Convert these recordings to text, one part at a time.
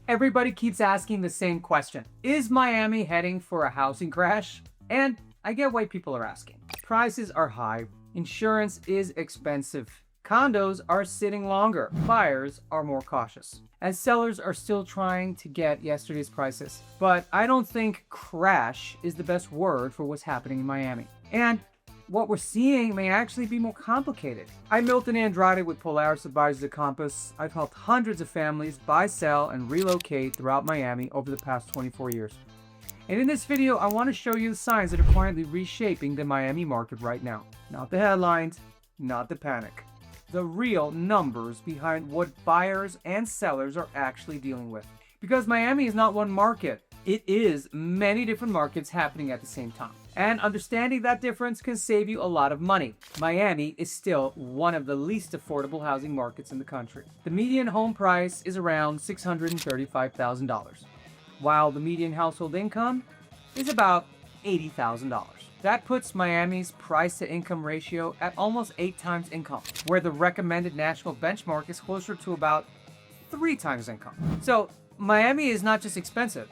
Everybody keeps asking the same question. Is Miami heading for a housing crash? And I get why people are asking. Prices are high. Insurance is expensive. Condos are sitting longer. Buyers are more cautious, as sellers are still trying to get yesterday's prices. But I don't think crash is the best word for what's happening in Miami. And what we're seeing may actually be more complicated. I'm Milton Andrade with Polaris Advisors at Compass. I've helped hundreds of families buy, sell, and relocate throughout Miami over the past 24 years. And in this video, I want to show you the signs that are quietly reshaping the Miami market right now. Not the headlines, not the panic. The real numbers behind what buyers and sellers are actually dealing with. Because Miami is not one market. It is many different markets happening at the same time. And understanding that difference can save you a lot of money. Miami is still one of the least affordable housing markets in the country. The median home price is around $635,000, while the median household income is about $80,000. That puts Miami's price to income ratio at almost 8 times income, where the recommended national benchmark is closer to about 3 times income. So Miami is not just expensive,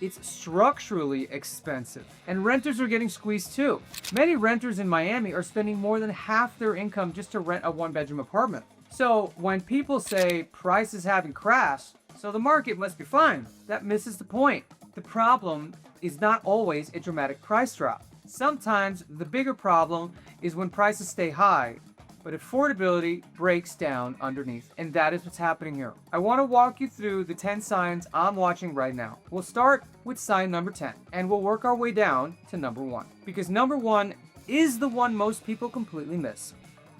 it's structurally expensive. And renters are getting squeezed too. Many renters in Miami are spending more than half their income just to rent a 1-bedroom apartment. So when people say prices haven't crashed, so the market must be fine, that misses the point. The problem is not always a dramatic price drop. Sometimes the bigger problem is when prices stay high, but affordability breaks down underneath, and that is what's happening here. I want to walk you through the 10 signs I'm watching right now. We'll start with sign number 10, and we'll work our way down to number 1, because number 1 is the one most people completely miss,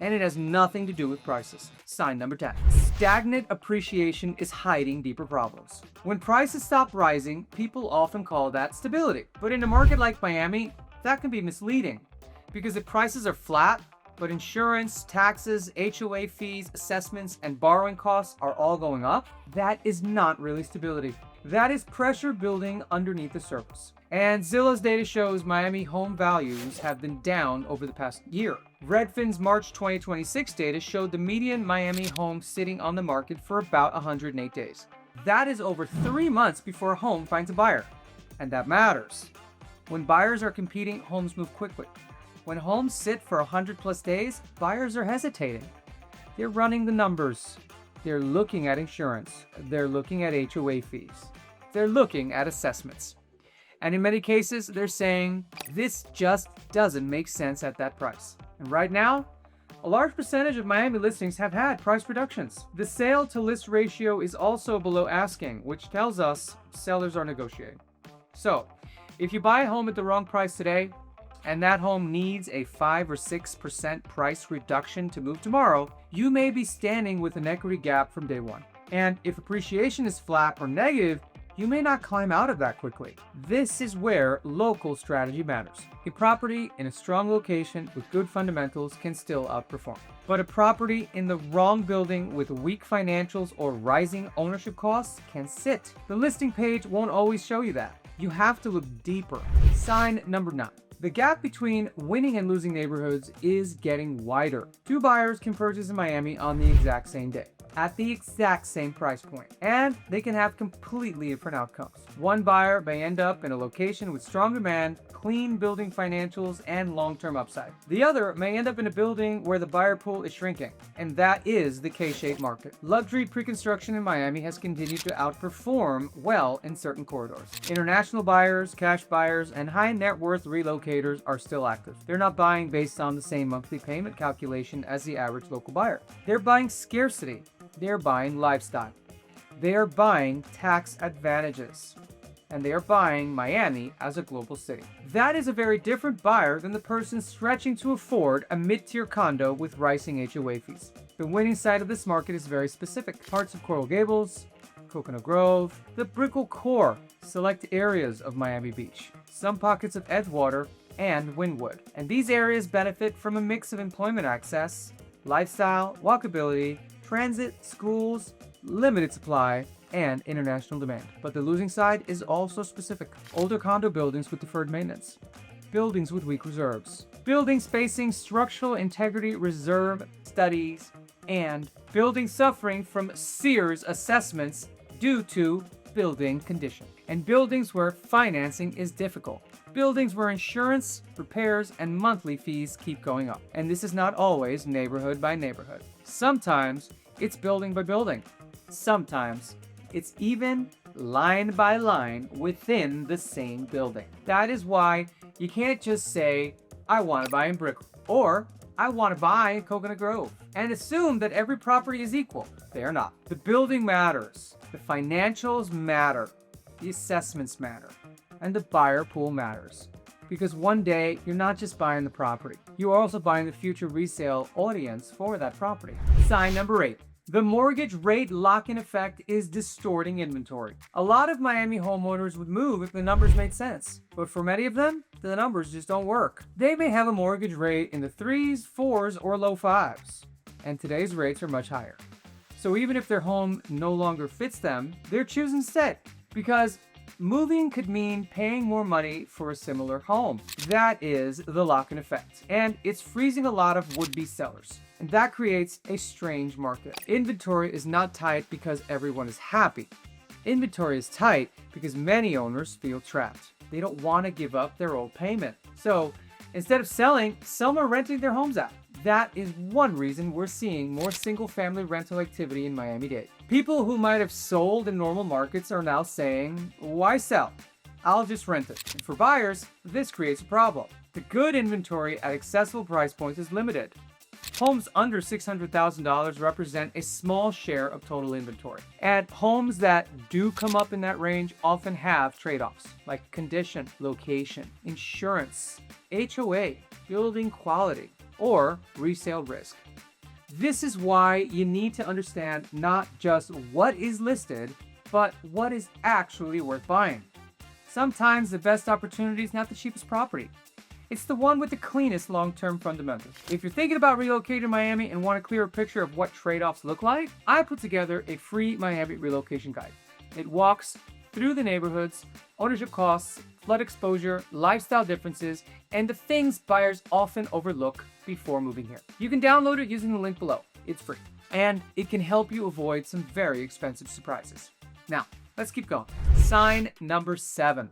and it has nothing to do with prices. Sign number 10. Stagnant appreciation is hiding deeper problems. When prices stop rising, people often call that stability. But in a market like Miami, that can be misleading, because if prices are flat, but insurance, taxes, HOA fees, assessments, and borrowing costs are all going up, that is not really stability. That is pressure building underneath the surface. And Zillow's data shows Miami home values have been down over the past year. Redfin's March 2026 data showed the median Miami home sitting on the market for about 108 days. That is over 3 months before a home finds a buyer. And that matters. When buyers are competing, homes move quickly. When homes sit for 100+ days, buyers are hesitating. They're running the numbers. They're looking at insurance. They're looking at HOA fees. They're looking at assessments. And in many cases, they're saying, this just doesn't make sense at that price. And right now, a large percentage of Miami listings have had price reductions. The sale to list ratio is also below asking, which tells us sellers are negotiating. So, if you buy a home at the wrong price today, and that home needs a 5 or 6% price reduction to move tomorrow, you may be standing with an equity gap from day one. And if appreciation is flat or negative, you may not climb out of that quickly. This is where local strategy matters. A property in a strong location with good fundamentals can still outperform. But a property in the wrong building with weak financials or rising ownership costs can sit. The listing page won't always show you that. You have to look deeper. Sign number 9. The gap between winning and losing neighborhoods is getting wider. 2 buyers can purchase in Miami on the exact same day, at the exact same price point, and they can have completely different outcomes. One buyer may end up in a location with strong demand, clean building financials, and long-term upside. The other may end up in a building where the buyer pool is shrinking, and that is the K-shaped market. Luxury pre-construction in Miami has continued to outperform well in certain corridors. International buyers, cash buyers, and high net worth relocators are still active. They're not buying based on the same monthly payment calculation as the average local buyer. They're buying scarcity. They're buying lifestyle. They are buying tax advantages. And they are buying Miami as a global city. That is a very different buyer than the person stretching to afford a mid-tier condo with rising HOA fees. The winning side of this market is very specific. Parts of Coral Gables, Coconut Grove, the Brickell core, select areas of Miami Beach, some pockets of Edgewater, and Wynwood. And these areas benefit from a mix of employment access, lifestyle, walkability, transit, schools, limited supply, and international demand. But the losing side is also specific. Older condo buildings with deferred maintenance, buildings with weak reserves, buildings facing structural integrity reserve studies, and buildings suffering from Sears assessments due to building condition, and buildings where financing is difficult. Buildings where insurance, repairs, and monthly fees keep going up. And this is not always neighborhood by neighborhood. Sometimes it's building by building. Sometimes it's even line by line within the same building. That is why you can't just say, I want to buy in Brickell, or I want to buy in Coconut Grove, and assume that every property is equal. They are not. The building matters, the financials matter, the assessments matter, and the buyer pool matters. Because one day, you're not just buying the property, you are also buying the future resale audience for that property. Sign number 8. The mortgage rate lock-in effect is distorting inventory. A lot of Miami homeowners would move if the numbers made sense, but for many of them, the numbers just don't work. They may have a mortgage rate in the 3s, 4s, or low 5s, and today's rates are much higher. So even if their home no longer fits them, they're choosing instead, because moving could mean paying more money for a similar home. That is the lock-in effect, and it's freezing a lot of would-be sellers. And that creates a strange market. Inventory is not tight because everyone is happy. Inventory is tight because many owners feel trapped. They don't want to give up their old payment. So instead of selling, some are renting their homes out. That is one reason we're seeing more single-family rental activity in Miami-Dade. People who might have sold in normal markets are now saying, why sell? I'll just rent it. And for buyers, this creates a problem. The good inventory at accessible price points is limited. Homes under $600,000 represent a small share of total inventory. And homes that do come up in that range often have trade-offs like condition, location, insurance, HOA, building quality, or resale risk. This is why you need to understand not just what is listed, but what is actually worth buying. Sometimes the best opportunity is not the cheapest property. It's the one with the cleanest long-term fundamentals. If you're thinking about relocating to Miami and want a clearer picture of what trade-offs look like, I put together a free Miami relocation guide. It walks through the neighborhoods, ownership costs, flood exposure, lifestyle differences, and the things buyers often overlook before moving here. You can download it using the link below. It's free, and it can help you avoid some very expensive surprises. Now, let's keep going. Sign number 7.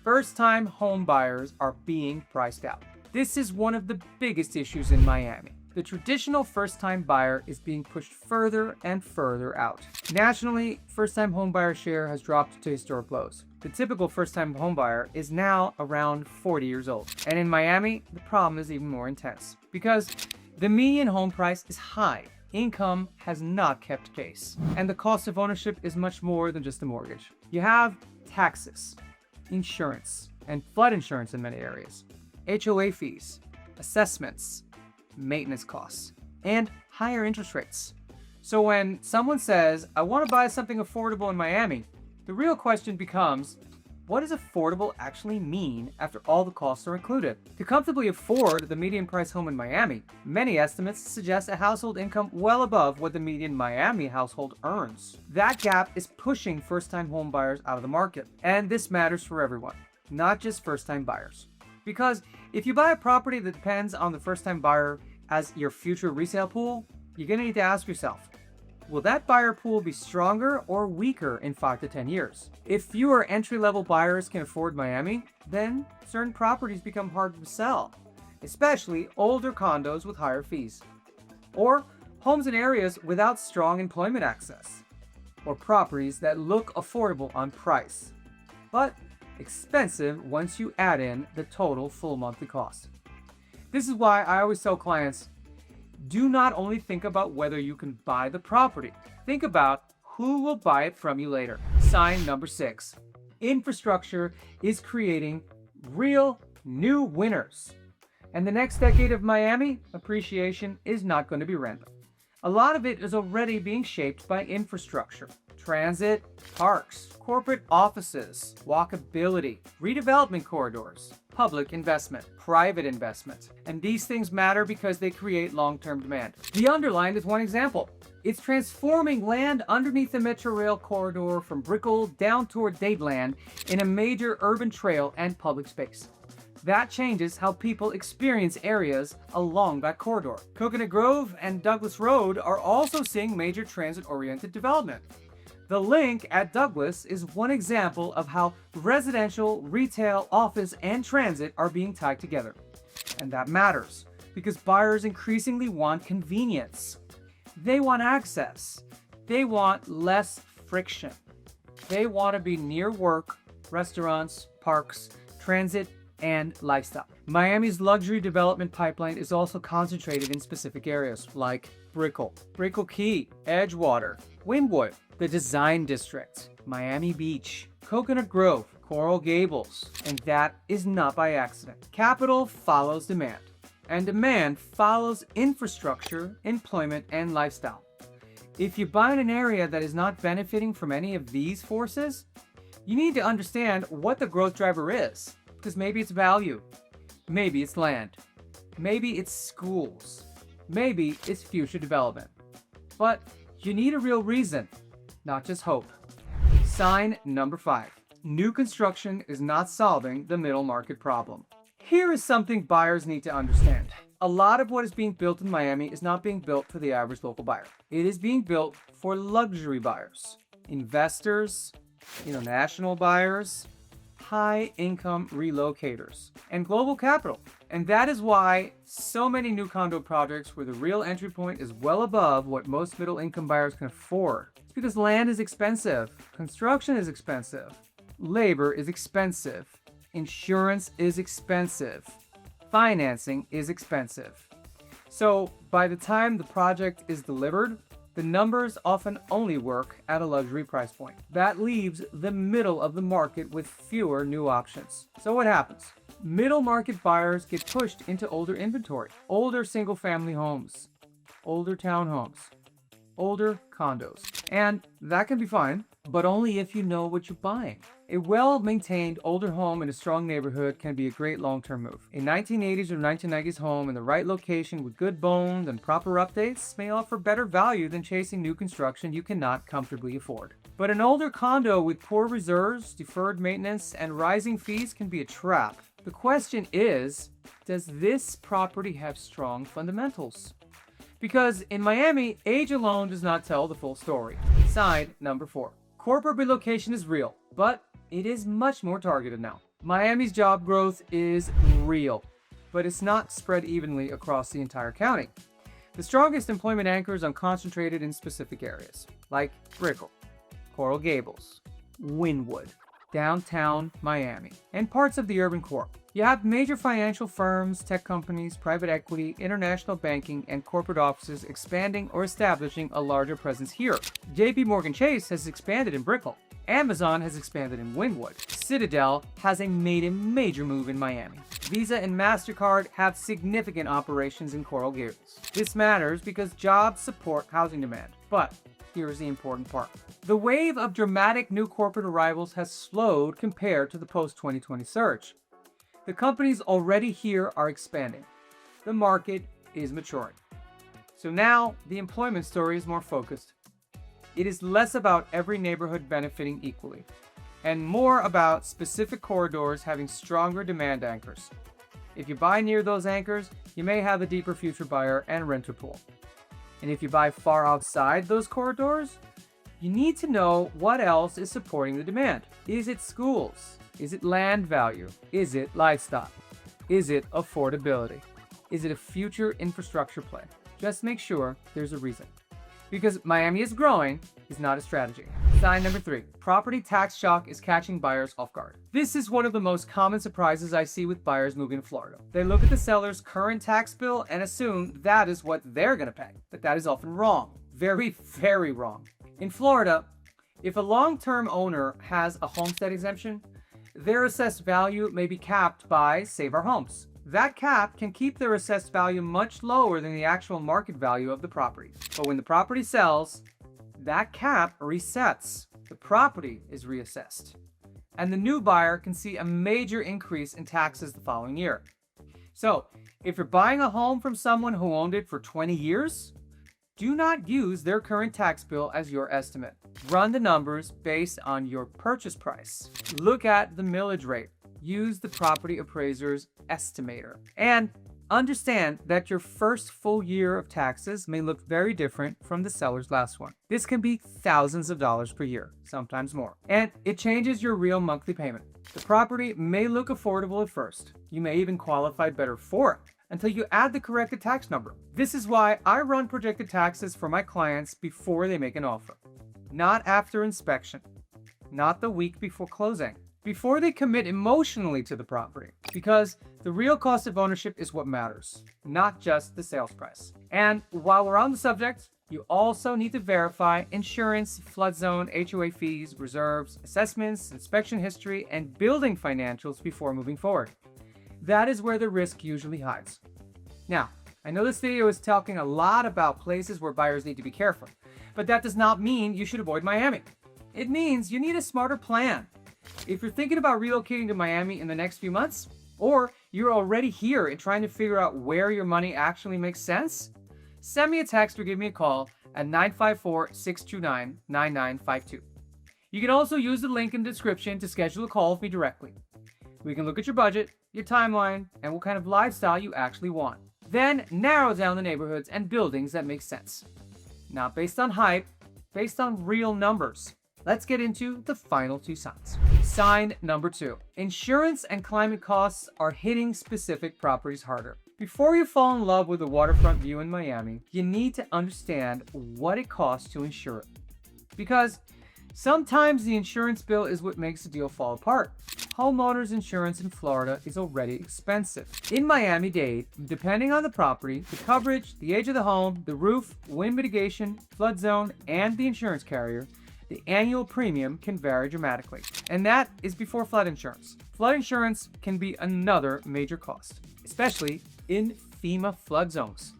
First-time home buyers are being priced out. This is one of the biggest issues in Miami. The traditional first-time buyer is being pushed further and further out. Nationally, first-time home buyer share has dropped to historic lows. The typical first-time home buyer is now around 40 years old. And in Miami, the problem is even more intense because the median home price is high. Income has not kept pace. And the cost of ownership is much more than just a mortgage. You have taxes, insurance, and flood insurance in many areas, HOA fees, assessments, maintenance costs, and higher interest rates. So when someone says, I want to buy something affordable in Miami, the real question becomes, what does affordable actually mean after all the costs are included? To comfortably afford the median price home in Miami, many estimates suggest a household income well above what the median Miami household earns. That gap is pushing first-time home buyers out of the market. And this matters for everyone, not just first-time buyers. Because if you buy a property that depends on the first-time buyer as your future resale pool, you're going to need to ask yourself, will that buyer pool be stronger or weaker in 5 to 10 years? If fewer entry-level buyers can afford Miami, then certain properties become harder to sell, especially older condos with higher fees, or homes in areas without strong employment access, or properties that look affordable on price, but expensive once you add in the total full monthly cost. This is why I always tell clients, do not only think about whether you can buy the property, think about who will buy it from you later. Sign number 6. Infrastructure is creating real new winners. And the next decade of Miami appreciation is not going to be random. A lot of it is already being shaped by infrastructure. Transit, parks, corporate offices, walkability, redevelopment corridors, public investment, private investment. And these things matter because they create long-term demand. The Underline is one example. It's transforming land underneath the Metro Rail corridor from Brickell down toward Dadeland in a major urban trail and public space. That changes how people experience areas along that corridor. Coconut Grove and Douglas Road are also seeing major transit-oriented development. The Link at Douglas is one example of how residential, retail, office, and transit are being tied together. And that matters because buyers increasingly want convenience. They want access. They want less friction. They want to be near work, restaurants, parks, transit, and lifestyle. Miami's luxury development pipeline is also concentrated in specific areas like Brickell Key, Edgewater, Wynwood, the Design District, Miami Beach, Coconut Grove, Coral Gables, and that is not by accident. Capital follows demand, and demand follows infrastructure, employment, and lifestyle. If you buy in an area that is not benefiting from any of these forces, you need to understand what the growth driver is, because maybe it's value, maybe it's land, maybe it's schools, maybe it's future development. But you need a real reason, not just hope. Sign number 5. New construction is not solving the middle market problem. Here is something buyers need to understand. A lot of what is being built in Miami is not being built for the average local buyer. It is being built for luxury buyers, investors, international buyers, high-income relocators, and global capital. And that is why so many new condo projects where the real entry point is well above what most middle-income buyers can afford. It's because land is expensive, construction is expensive, labor is expensive, insurance is expensive, financing is expensive. So by the time the project is delivered, the numbers often only work at a luxury price point. That leaves the middle of the market with fewer new options. So what happens? Middle market buyers get pushed into older inventory, older single-family homes, older townhomes, older condos. And that can be fine, but only if you know what you're buying. A well-maintained older home in a strong neighborhood can be a great long-term move. A 1980s or 1990s home in the right location with good bones and proper updates may offer better value than chasing new construction you cannot comfortably afford. But an older condo with poor reserves, deferred maintenance, and rising fees can be a trap. The question is, does this property have strong fundamentals? Because in Miami, age alone does not tell the full story. Sign number 4. Corporate relocation is real, but it is much more targeted now. Miami's job growth is real, but it's not spread evenly across the entire county. The strongest employment anchors are concentrated in specific areas, like Brickell, Coral Gables, Wynwood, downtown Miami, and parts of the urban core. You have major financial firms, tech companies, private equity, international banking, and corporate offices expanding or establishing a larger presence here. JP Morgan Chase has expanded in Brickell. Amazon has expanded in Wynwood. Citadel has made a major move in Miami. Visa and MasterCard have significant operations in Coral Gables. This matters because jobs support housing demand. But here's the important part. The wave of dramatic new corporate arrivals has slowed compared to the post-2020 surge. The companies already here are expanding. The market is maturing. So now the employment story is more focused. It is less about every neighborhood benefiting equally, and more about specific corridors having stronger demand anchors. If you buy near those anchors, you may have a deeper future buyer and renter pool. And if you buy far outside those corridors, you need to know what else is supporting the demand. Is it schools? Is it land value? Is it lifestyle? Is it affordability? Is it a future infrastructure play? Just make sure there's a reason. Because Miami is growing is not a strategy. Sign number 3. Property tax shock is catching buyers off guard. This is one of the most common surprises I see with buyers moving to Florida. They look at the seller's current tax bill and assume that is what they're going to pay. But that is often wrong. Very, very wrong. In Florida, if a long-term owner has a homestead exemption, their assessed value may be capped by Save Our Homes. That cap can keep their assessed value much lower than the actual market value of the property. But when the property sells, that cap resets. The property is reassessed. And the new buyer can see a major increase in taxes the following year. So, if you're buying a home from someone who owned it for 20 years, do not use their current tax bill as your estimate. Run the numbers based on your purchase price. Look at the millage rate. Use the property appraiser's estimator. And Understand that your first full year of taxes may look very different from the seller's last one. This can be thousands of dollars per year, sometimes more, and it changes your real monthly payment. The property may look affordable at first. You may even qualify better for it until you add the corrected tax number. This is why I run projected taxes for my clients before they make an offer, not after inspection, not the week before closing, before they commit emotionally to the property, because the real cost of ownership is what matters, not just the sales price. And while we're on the subject, you also need to verify insurance, flood zone, HOA fees, reserves, assessments, inspection history, and building financials before moving forward. That is where the risk usually hides. Now, I know this video is talking a lot about places where buyers need to be careful, but that does not mean you should avoid Miami. It means you need a smarter plan. If you're thinking about relocating to Miami in the next few months, or you're already here and trying to figure out where your money actually makes sense, send me a text or give me a call at 954-629-9952. You can also use the link in the description to schedule a call with me directly. We can look at your budget, your timeline, and what kind of lifestyle you actually want. Then narrow down the neighborhoods and buildings that make sense. Not based on hype, based on real numbers. Let's get into the final two signs. Sign number 2. Insurance and climate costs are hitting specific properties harder. Before you fall in love with a waterfront view in Miami, you need to understand what it costs to insure it. Because sometimes the insurance bill is what makes the deal fall apart. Homeowners insurance in Florida is already expensive. In Miami-Dade, depending on the property, the coverage, the age of the home, the roof, wind mitigation, flood zone, and the insurance carrier, the annual premium can vary dramatically. And that is before flood insurance. Flood insurance can be another major cost, especially in FEMA flood zones.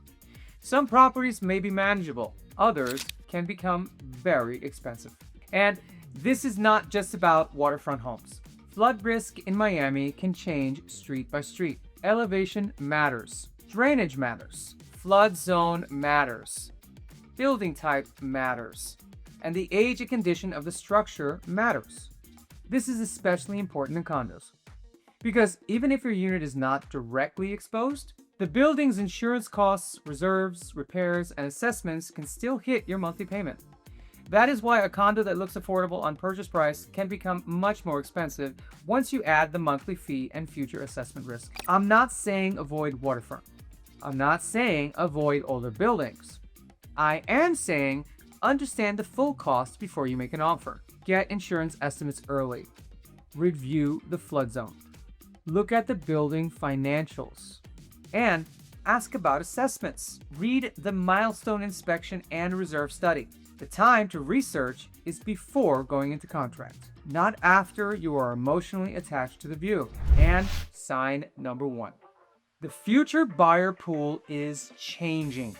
Some properties may be manageable, others can become very expensive. And this is not just about waterfront homes. Flood risk in Miami can change street by street. Elevation matters. Drainage matters. Flood zone matters. Building type matters. And the age and condition of the structure matters. This is especially important in condos, because even if your unit is not directly exposed, the building's insurance costs, reserves, repairs, and assessments can still hit your monthly payment. That is why a condo that looks affordable on purchase price can become much more expensive once you add the monthly fee and future assessment risk. I'm not saying avoid waterfront. I'm not saying avoid older buildings. I am saying understand the full cost before you make an offer. Get insurance estimates early. Review the flood zone. Look at the building financials. And ask about assessments. Read the milestone inspection and reserve study. The time to research is before going into contract, not after you are emotionally attached to the view. And sign number 1. The future buyer pool is changing.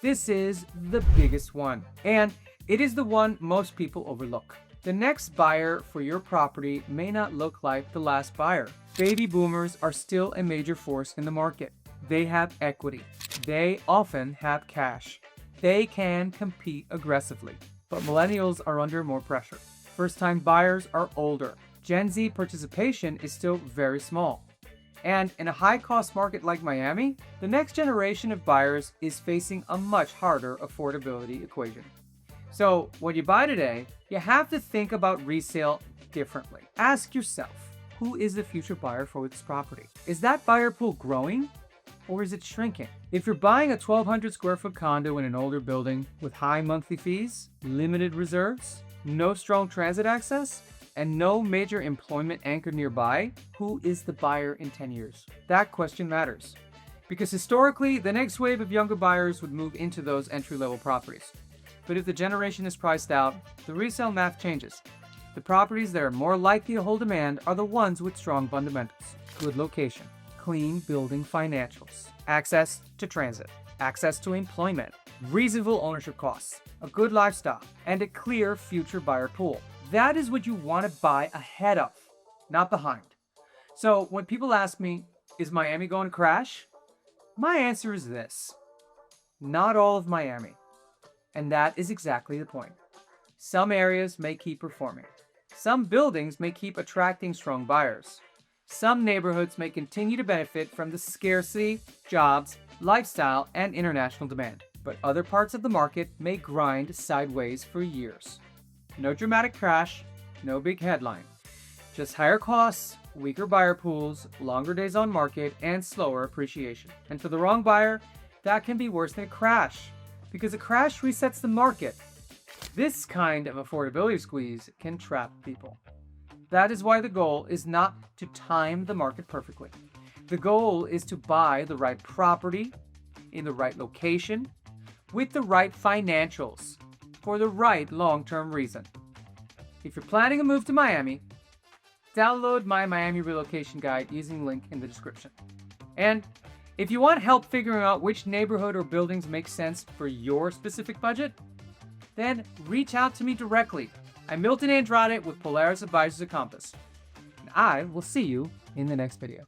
This is the biggest one, and it is the one most people overlook. The next buyer for your property may not look like the last buyer. Baby boomers are still a major force in the market. They have equity. They often have cash. They can compete aggressively. But millennials are under more pressure. First-time buyers are older. Gen Z participation is still very small. And in a high-cost market like Miami, the next generation of buyers is facing a much harder affordability equation. So when you buy today, you have to think about resale differently. Ask yourself, who is the future buyer for this property? Is that buyer pool growing, or is it shrinking? If you're buying a 1,200 square foot condo in an older building with high monthly fees, limited reserves, no strong transit access, and no major employment anchor nearby, who is the buyer in 10 years? That question matters, because historically, the next wave of younger buyers would move into those entry-level properties. But if the generation is priced out, the resale math changes. The properties that are more likely to hold demand are the ones with strong fundamentals, good location, clean building financials, access to transit, access to employment, reasonable ownership costs, a good lifestyle, and a clear future buyer pool. That is what you want to buy ahead of, not behind. So when people ask me, is Miami going to crash? My answer is this: not all of Miami. And that is exactly the point. Some areas may keep performing. Some buildings may keep attracting strong buyers. Some neighborhoods may continue to benefit from the scarcity, jobs, lifestyle, and international demand, but other parts of the market may grind sideways for years. No dramatic crash, no big headline. Just higher costs, weaker buyer pools, longer days on market, and slower appreciation. And for the wrong buyer, that can be worse than a crash, because a crash resets the market. This kind of affordability squeeze can trap people. That is why the goal is not to time the market perfectly. The goal is to buy the right property, in the right location, with the right financials, for the right long-term reason. If you're planning a move to Miami, download my Miami relocation guide using the link in the description. And if you want help figuring out which neighborhood or buildings make sense for your specific budget, then reach out to me directly. I'm Milton Andrade with Polaris Advisors at Compass. And I will see you in the next video.